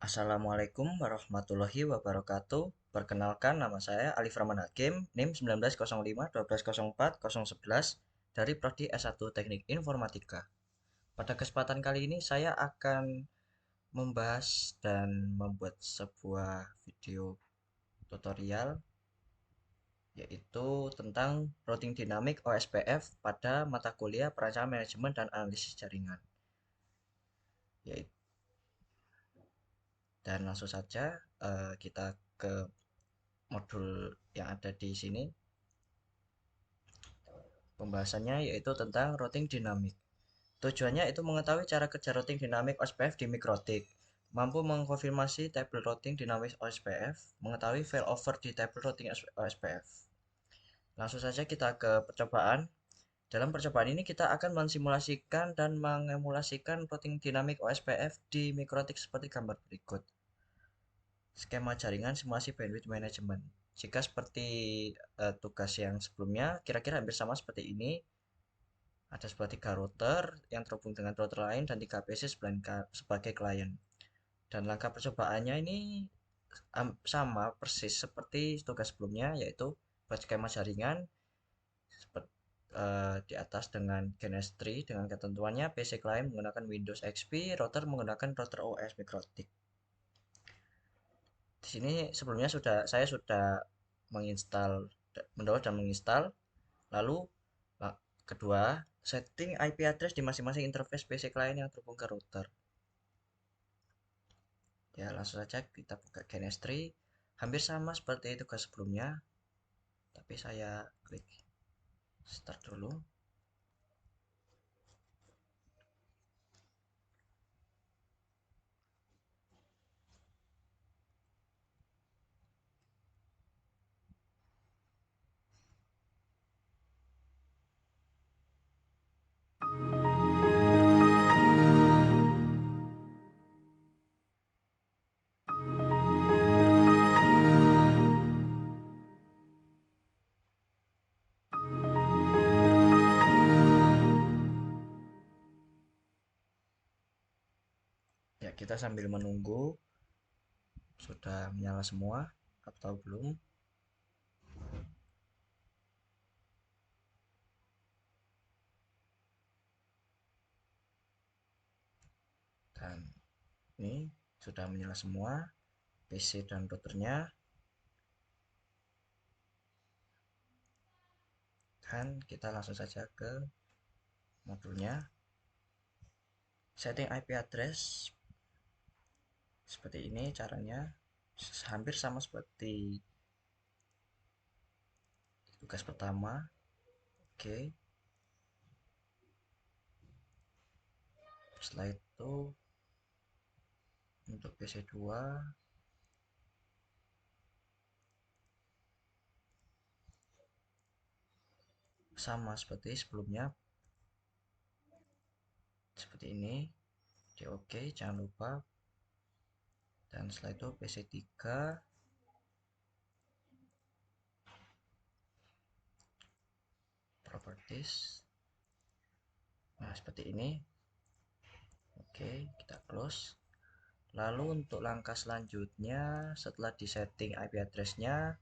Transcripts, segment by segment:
Assalamualaikum warahmatullahi wabarakatuh. Perkenalkan, nama saya Alif Rahman Hakim, NIM 1905 1204011 dari Prodi S1 Teknik Informatika. Pada kesempatan kali ini saya akan membahas dan membuat sebuah video tutorial yaitu tentang routing dinamik OSPF pada mata kuliah Perancangan Manajemen dan Analisis Jaringan. Dan langsung saja kita ke modul yang ada di sini. Pembahasannya yaitu tentang routing dinamik. Tujuannya itu mengetahui cara kerja routing dinamik OSPF di mikrotik, mampu mengkonfirmasi tabel routing dinamik OSPF, mengetahui failover di tabel routing OSPF. Langsung saja kita ke percobaan. Dalam percobaan ini kita akan mensimulasikan dan mengemulasikan routing dinamik OSPF di mikrotik seperti gambar berikut. Skema jaringan simulasi bandwidth management. Jika seperti tugas yang sebelumnya, kira-kira hampir sama seperti ini. Ada sebuah 3 router yang terhubung dengan router lain dan 3 PC sebagai klien. Dan langkah percobaannya ini sama persis seperti tugas sebelumnya, yaitu buat skema jaringan seperti di atas dengan Genestri dengan ketentuannya PC klien menggunakan Windows XP, router menggunakan router OS Mikrotik. Di sini sebelumnya saya sudah mendownload dan menginstal. Lalu kedua, setting IP address di masing-masing interface PC klien yang terhubung ke router. Ya, langsung saja kita buka Genestri. Hampir sama seperti tugas sebelumnya, tapi saya klik start dulu. Ya, kita sambil menunggu sudah menyala semua atau belum. Dan ini sudah menyala semua PC dan routernya. Dan kita langsung saja ke modulnya. Setting IP address seperti ini caranya, hampir sama seperti tugas pertama. Oke. Setelah itu untuk PC2 sama seperti sebelumnya, seperti ini. Di oke, jangan lupa. Dan setelah itu PC3 properties. Nah, seperti ini. Oke, kita close. Lalu untuk langkah selanjutnya setelah disetting IP address-nya,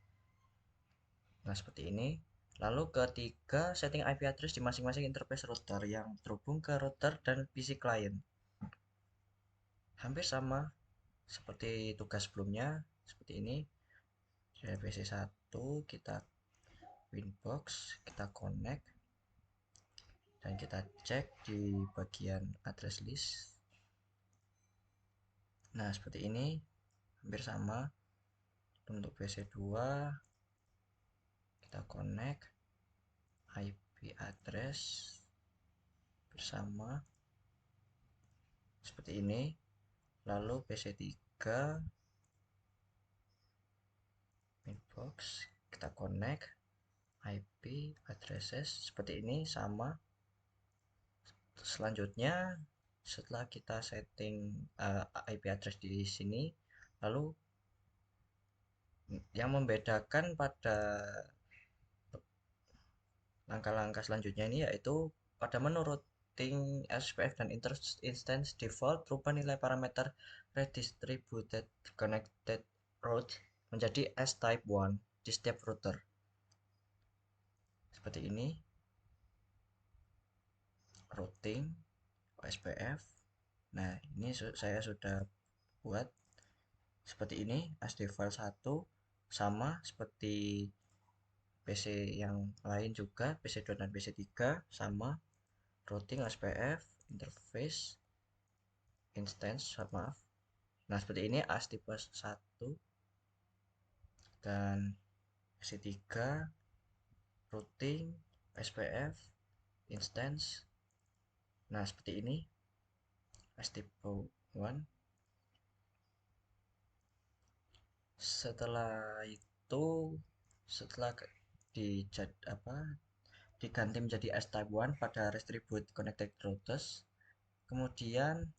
nah seperti ini. Lalu ketiga, setting IP address di masing-masing interface router yang terhubung ke router dan PC client. Hampir sama seperti tugas sebelumnya, seperti ini. Di PC1 kita Winbox, kita connect dan kita cek di bagian address list. Nah, seperti ini hampir sama. Untuk PC2 kita connect IP address bersama seperti ini. Lalu PC3 Inbox kita connect IP addresses seperti ini sama. Selanjutnya setelah kita setting IP address di sini, lalu yang membedakan pada langkah-langkah selanjutnya ini yaitu pada menurut routing SPF dan instance default rubah nilai parameter redistributed connected route menjadi S type 1 di setiap router. Seperti ini. Routing OSPF. Nah, ini saya sudah buat seperti ini. SD file 1 sama seperti PC yang lain juga, PC2 dan PC3 sama. Routing OSPF, interface, instance, maaf. Nah, seperti ini AS tipe 1 dan PC3, routing, SPF, instance. Nah, seperti ini AS tipe 1. Setelah itu, setelah diganti menjadi S type 1 pada distribute connected routers, kemudian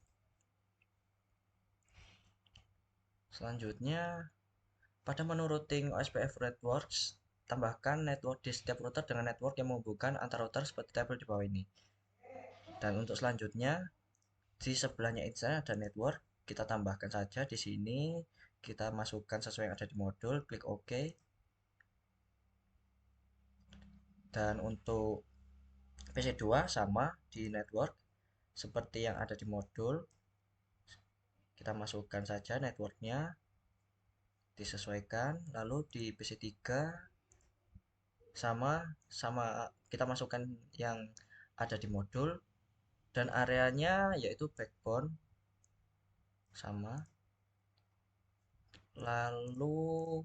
selanjutnya pada menu routing OSPF networks, tambahkan network di setiap router dengan network yang menghubungkan antar router seperti tabel di bawah ini. Dan untuk selanjutnya, di sebelahnya instance ada network, kita tambahkan saja di sini, kita masukkan sesuai yang ada di modul, klik OK. Dan untuk PC2 sama di network seperti yang ada di modul, kita masukkan saja networknya, disesuaikan. Lalu di PC3 sama kita masukkan yang ada di modul, dan areanya yaitu backbone sama. Lalu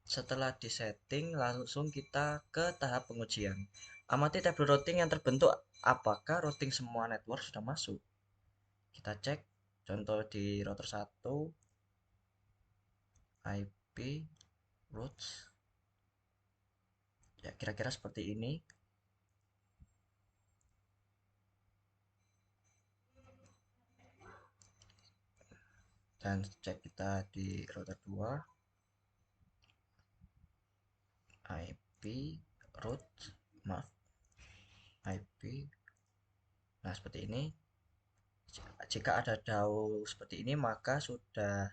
setelah disetting, langsung kita ke tahap pengujian. Amati tabel routing yang terbentuk, apakah routing semua network sudah masuk. Kita cek contoh di router 1, IP routes, ya kira-kira seperti ini. Dan cek kita di router 2, IP route, maaf, IP. Nah, seperti ini. Jika ada DAO seperti ini, maka sudah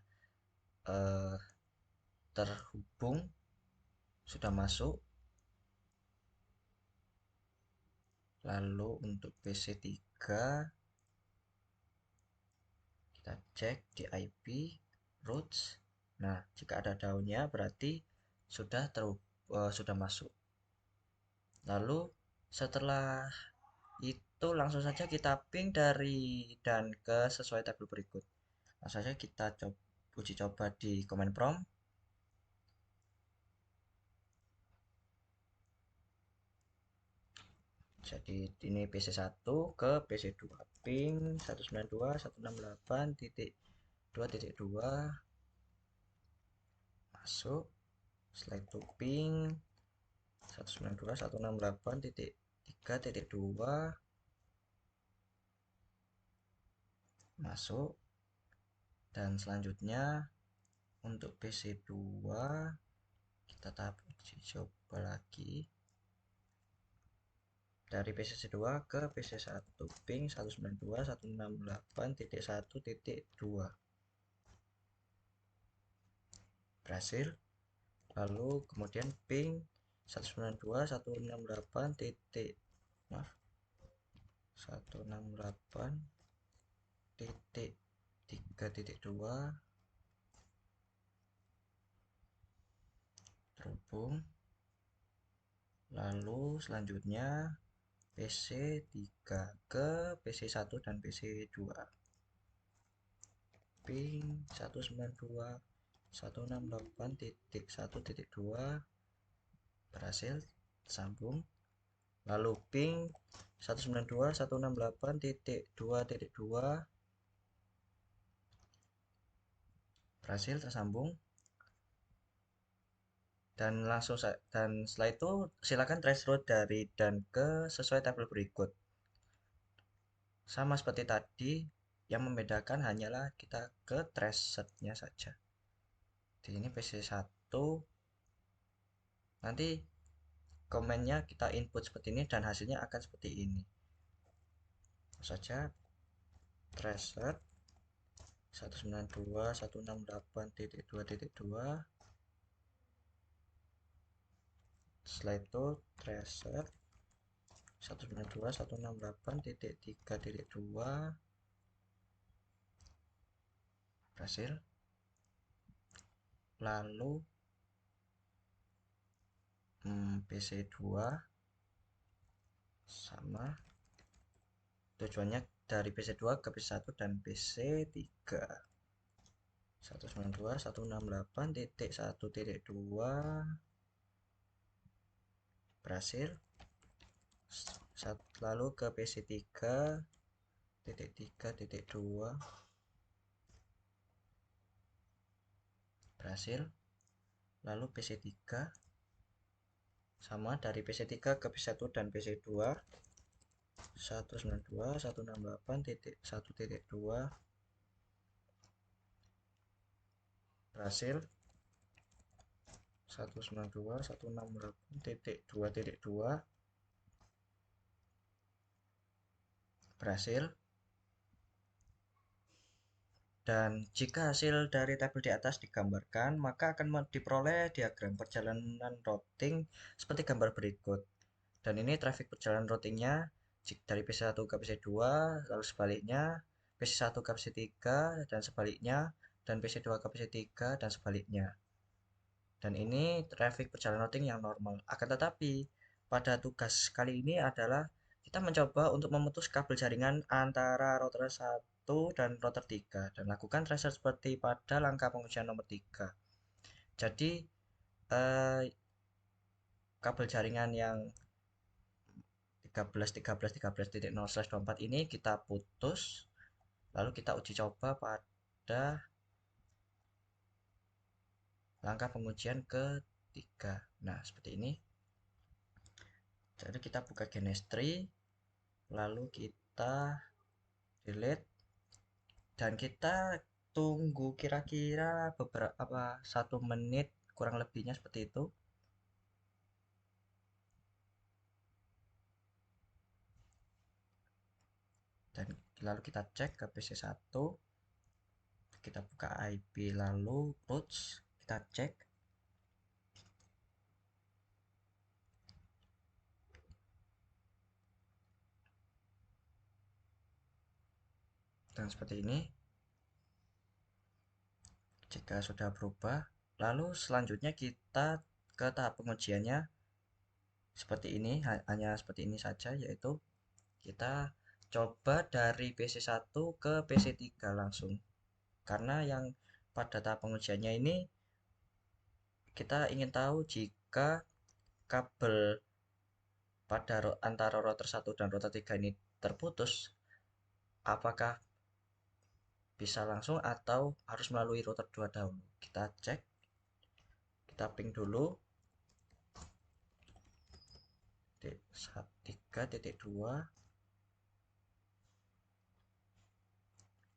terhubung, sudah masuk. Lalu untuk PC3 kita cek di IP routes. Nah, jika ada DAO-nya berarti sudah masuk. Lalu setelah itu langsung saja kita ping dari dan ke sesuai tabel berikut. Langsung saja kita uji coba di command prompt. Jadi ini PC1 ke PC2, ping 192.168.2.2 masuk. Setelah itu ping 192.168.3.2 masuk. Dan selanjutnya untuk PC2 kita tahap uji coba lagi dari PC2 ke PC1, ping 192.168.1.2 berhasil. Lalu kemudian ping 192.168.3.2 terhubung. Lalu selanjutnya PC3 ke PC1 dan PC2, ping 192.168.1.2 berhasil sambung. Lalu ping 192.168.2.2 berhasil tersambung. Dan setelah itu silakan trace route dari dan ke sesuai tabel berikut. Sama seperti tadi, yang membedakan hanyalah kita ke trace setnya saja. Di ini PC1, nanti komennya kita input seperti ini dan hasilnya akan seperti ini. saja tracer 192.168.2.2. Setelah itu tracer 192.168.3.2 berhasil. Lalu PC2 sama, tujuannya dari PC2 ke PC1 dan PC3. 192.168.1.2 berhasil. Lalu ke PC3.3.2 berhasil. Lalu PC3 sama, dari PC3 ke PC1 dan PC2 192.168.1.2 berhasil. 192.168.2.2 berhasil. Dan jika hasil dari tabel di atas digambarkan, maka akan diperoleh diagram perjalanan routing seperti gambar berikut. Dan ini traffic perjalanan routingnya dari PC1 ke PC2, lalu sebaliknya, PC1 ke PC3, dan sebaliknya, dan PC2 ke PC3, dan sebaliknya. Dan ini traffic perjalanan routing yang normal. Akan tetapi, pada tugas kali ini adalah kita mencoba untuk memutus kabel jaringan antara router 1 dan router 3 dan lakukan tracer seperti pada langkah pengujian nomor 3. Jadi, kabel jaringan yang 13.13.13.0/24 ini kita putus, lalu kita uji coba pada langkah pengujian ketiga. Nah, seperti ini. Jadi kita buka Genestry, lalu kita delete, dan kita tunggu kira-kira beberapa 1 menit kurang lebihnya seperti itu. Dan lalu kita cek ke PC1, kita buka IP, lalu routes, kita cek. Dan seperti ini. Jika sudah berubah, lalu selanjutnya kita ke tahap pengujiannya seperti ini, hanya seperti ini saja, yaitu kita coba dari PC1 ke PC3 langsung. Karena yang pada tahap pengujiannya ini kita ingin tahu jika kabel pada antara router 1 dan router 3 ini terputus, apakah bisa langsung atau harus melalui router 2 dahulu. Kita cek, kita ping dulu 3.2,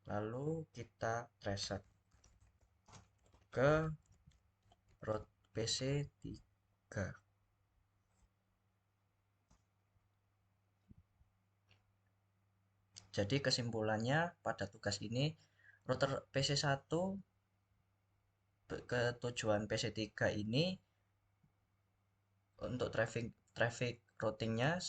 lalu kita reset ke root PC3. Jadi kesimpulannya pada tugas ini, router PC1 ke tujuan PC3 ini untuk traffic routingnya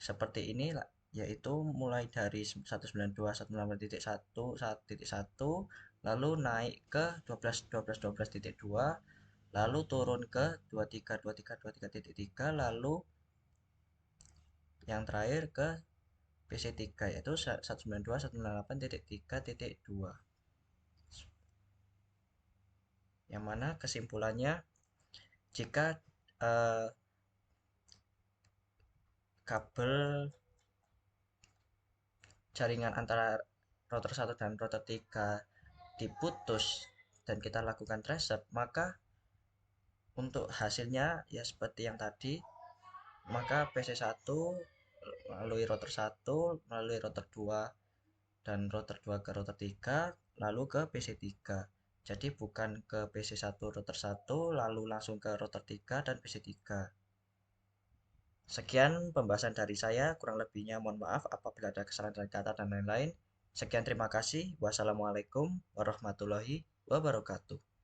seperti ini, yaitu mulai dari 192.168.1.1 lalu naik ke 12.12.12.2, lalu turun ke 23.23.23.3, lalu yang terakhir ke PC3 yaitu 192.168.3.2. Yang mana kesimpulannya, jika kabel jaringan antara router 1 dan router 3 diputus dan kita lakukan tracer, maka untuk hasilnya ya seperti yang tadi, maka PC1 melalui router 1, melalui router 2 dan router 2 ke router 3, lalu ke PC3. Jadi bukan ke PC1 router 1 lalu langsung ke router 3 dan PC3. Sekian pembahasan dari saya, kurang lebihnya mohon maaf apabila ada kesalahan dari kata dan lain-lain. Sekian terima kasih. Wassalamualaikum warahmatullahi wabarakatuh.